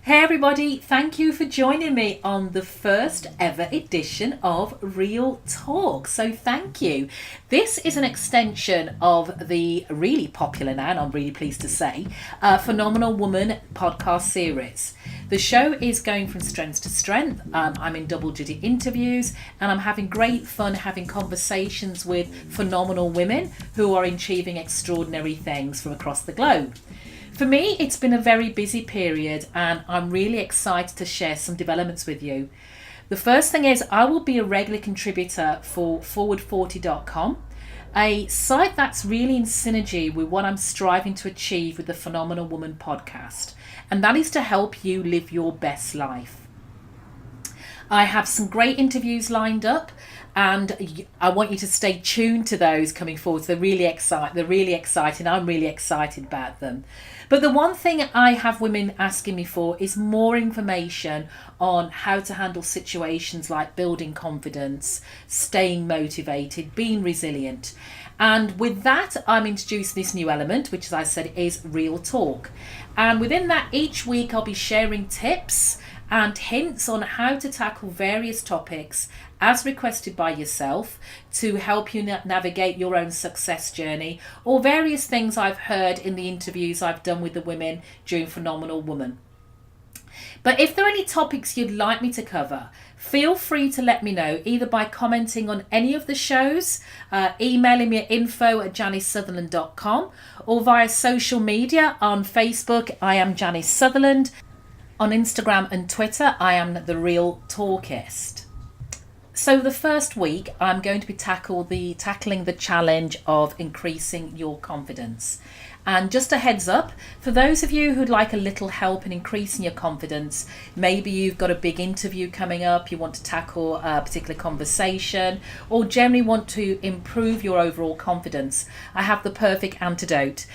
Hey everybody, thank you for joining me on the first ever edition of Real Talk. So thank you. This is an extension of the really popular now, and I'm really pleased to say, Phenomenal Woman podcast series. The show is going from strength to strength. I'm in double-digit interviews and I'm having great fun having conversations with phenomenal women who are achieving extraordinary things from across the globe. For me, it's been a very busy period and I'm really excited to share some developments with you. The first thing is I will be a regular contributor for forward40.com, a site that's really in synergy with what I'm striving to achieve with the Phenomenal Woman podcast, and that is to help you live your best life. I have some great interviews lined up and I want you to stay tuned to those coming forward. They're really exciting. I'm really excited about them. But the one thing I have women asking me for is more information on how to handle situations like building confidence, staying motivated, being resilient. And with that, I'm introducing this new element, which, as I said, is Real Talk. And within that, each week I'll be sharing tips and hints on how to tackle various topics as requested by yourself to help you navigate your own success journey, or various things I've heard in the interviews I've done with the women during Phenomenal Woman. But if there are any topics you'd like me to cover, feel free to let me know either by commenting on any of the shows, emailing me at info@janicesutherland.com, or via social media. On Facebook, I am Janice Sutherland. On Instagram and Twitter, I am The Real Talkist. So the first week, I'm going to be tackling the challenge of increasing your confidence. And just a heads up, for those of you who'd like a little help in increasing your confidence, maybe you've got a big interview coming up, you want to tackle a particular conversation, or generally want to improve your overall confidence, I have the perfect antidote.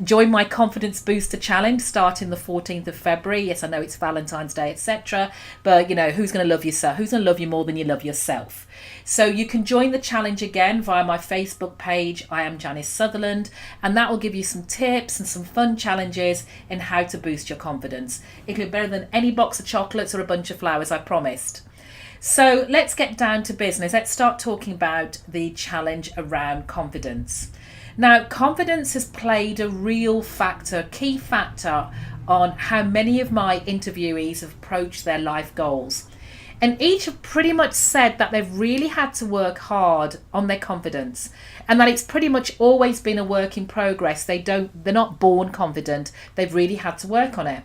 Join my Confidence Booster Challenge starting the 14th of February. Yes, I know it's Valentines Day, etc. But you know, who's going to love yourself? Who's going to love you more than you love yourself? So you can join the challenge again via my Facebook page, I am Janice Sutherland, and that will give you some tips and some fun challenges in how to boost your confidence. It'll be better than any box of chocolates or a bunch of flowers, I promised. So let's get down to business. Let's start talking about the challenge around confidence. Now, confidence has played a real factor, key factor on how many of my interviewees have approached their life goals. And each have pretty much said that they've really had to work hard on their confidence and that it's pretty much always been a work in progress. They're not born confident. They've really had to work on it.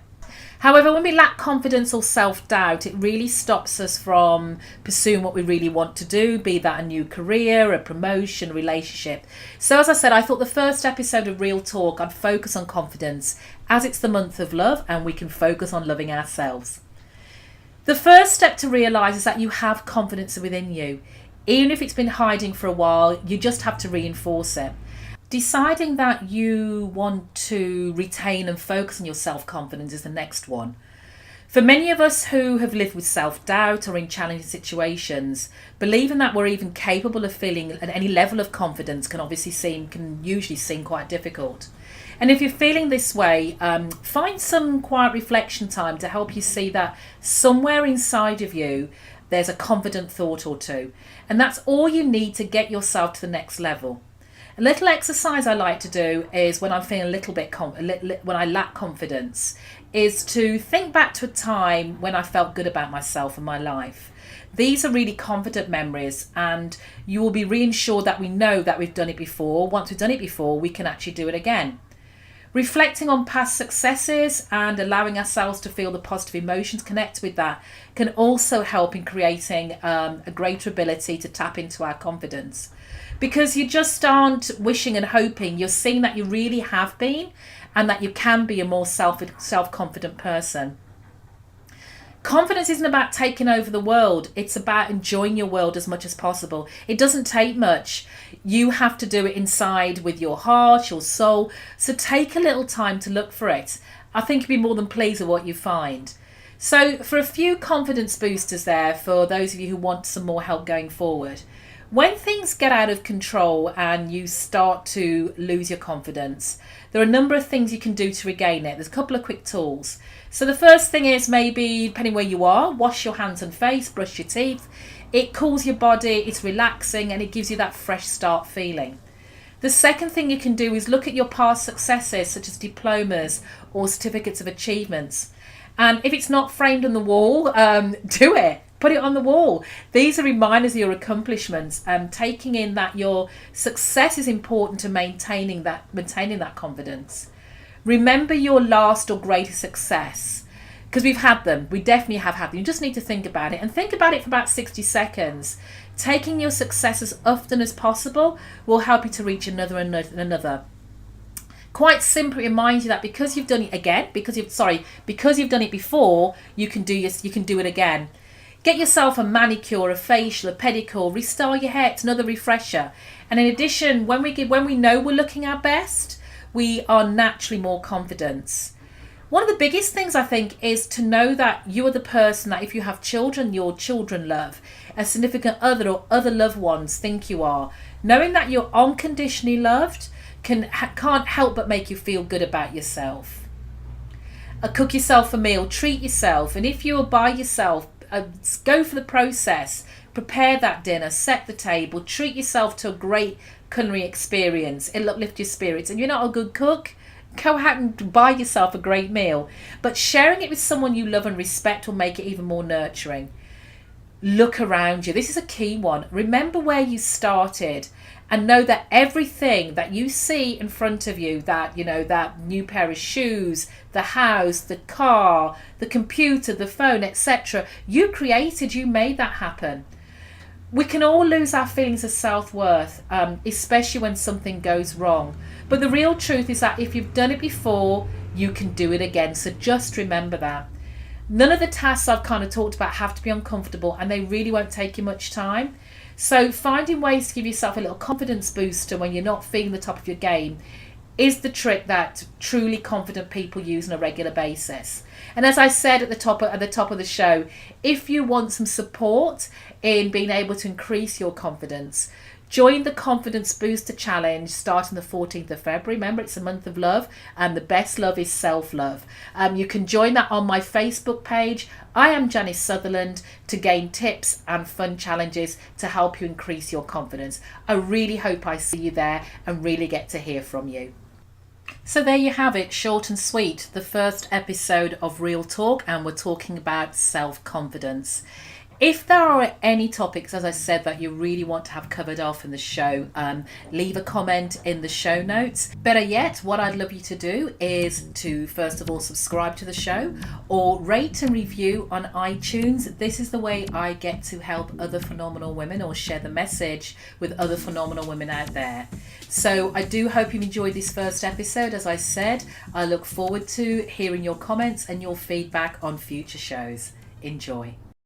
However, when we lack confidence or self-doubt, it really stops us from pursuing what we really want to do, be that a new career, a promotion, relationship. So as I said, I thought the first episode of Real Talk, I'd focus on confidence as it's the month of love and we can focus on loving ourselves. The first step to realise is that you have confidence within you. Even if it's been hiding for a while, you just have to reinforce it. Deciding that you want to retain and focus on your self-confidence is the next one. For many of us who have lived with self-doubt or in challenging situations, believing that we're even capable of feeling at any level of confidence can usually seem quite difficult. And if you're feeling this way, find some quiet reflection time to help you see that somewhere inside of you, there's a confident thought or two. And that's all you need to get yourself to the next level. A little exercise I like to do is when I'm feeling when I lack confidence, is to think back to a time when I felt good about myself and my life. These are really confident memories and you will be reassured that we know that we've done it before. Once we've done it before, we can actually do it again. Reflecting on past successes and allowing ourselves to feel the positive emotions connected with that can also help in creating a greater ability to tap into our confidence. Because you just aren't wishing and hoping, you're seeing that you really have been and that you can be a more self-confident person. Confidence isn't about taking over the world. It's about enjoying your world as much as possible. It doesn't take much. You have to do it inside with your heart, your soul. So take a little time to look for it. I think you'll be more than pleased with what you find. So for a few confidence boosters there, for those of you who want some more help going forward, When things get out of control and you start to lose your confidence, there are a number of things you can do to regain it. There's a couple of quick tools. So the first thing is, maybe, depending where you are, wash your hands and face, brush your teeth. It cools your body, it's relaxing, and it gives you that fresh start feeling. The second thing you can do is look at your past successes, such as diplomas or certificates of achievements. And if it's not framed on the wall, do it. Put it on the wall. These are reminders of your accomplishments, and taking in that your success is important to maintaining that confidence. Remember your last or greatest success, because we've had them. We definitely have had them. You just need to think about it, and think about it for about 60 seconds. Taking your success as often as possible will help you to reach another and another. Quite simply remind you that because you've done it again, because you've done it before, you can do it again. Get yourself a manicure, a facial, a pedicure, restyle your hair. It's another refresher. And in addition, when we know we're looking our best, we are naturally more confident. One of the biggest things, I think, is to know that you are the person that, if you have children, your children love, a significant other or other loved ones think you are. Knowing that you're unconditionally loved can't help but make you feel good about yourself. Cook yourself a meal, treat yourself, and if you are by yourself, go for the process. Prepare that dinner, set the table, treat yourself to a great culinary experience. It'll uplift your spirits. And you're not a good cook, go out and buy yourself a great meal. But sharing it with someone you love and respect will make it even more nurturing. Look around you. This is a key one. Remember where you started, and know that everything that you see in front of you, that new pair of shoes, the house, the car, the computer, the phone, etc., you created, you made that happen. We can all lose our feelings of self-worth, especially when something goes wrong. But the real truth is that if you've done it before, you can do it again. So just remember that. None of the tasks I've kind of talked about have to be uncomfortable, and they really won't take you much time. So finding ways to give yourself a little confidence booster when you're not feeling the top of your game is the trick that truly confident people use on a regular basis. And as I said at the top of the show, if you want some support in being able to increase your confidence, join the Confidence Booster Challenge starting the 14th of February. Remember, it's a month of love, and the best love is self-love. You can join that on my Facebook page. I am Janice Sutherland, to gain tips and fun challenges to help you increase your confidence. I really hope I see you there and really get to hear from you. So there you have it, short and sweet, the first episode of Real Talk, and we're talking about self-confidence. If there are any topics, as I said, that you really want to have covered off in the show, leave a comment in the show notes. Better yet, what I'd love you to do is to, first of all, subscribe to the show or rate and review on iTunes. This is the way I get to help other phenomenal women, or share the message with other phenomenal women out there. So I do hope you enjoyed this first episode. As I said, I look forward to hearing your comments and your feedback on future shows. Enjoy.